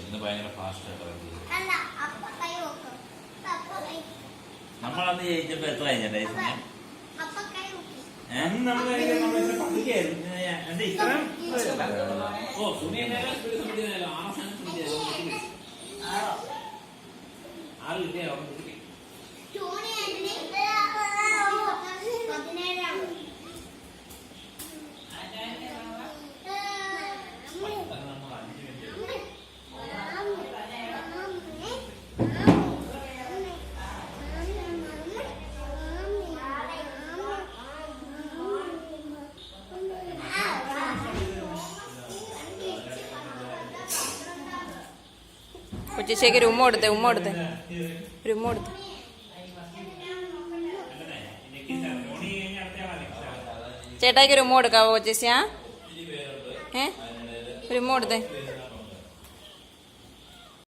ഇന്ന് ഭയങ്കര ഫാസ്റ്റ് നമ്മളന്ന് ജയിച്ചപ്പോ എത്ര കഴിഞ്ഞിട്ടേ സമയം ഓ സുനിയ ആറ് കിട്ടിയോ കൊച്ചിച്ചേക്ക് ഒരു ഉമ്മ കൊടുത്തേ ഒരു ഉമ്മ കൊടുത്തേ. ചേട്ടായിക്ക് ഒരു ഉമ്മ കൊടുക്കാവോ കൊച്ചിച്ചാ? ഒരു ഉമ്മ കൊടുത്തേ.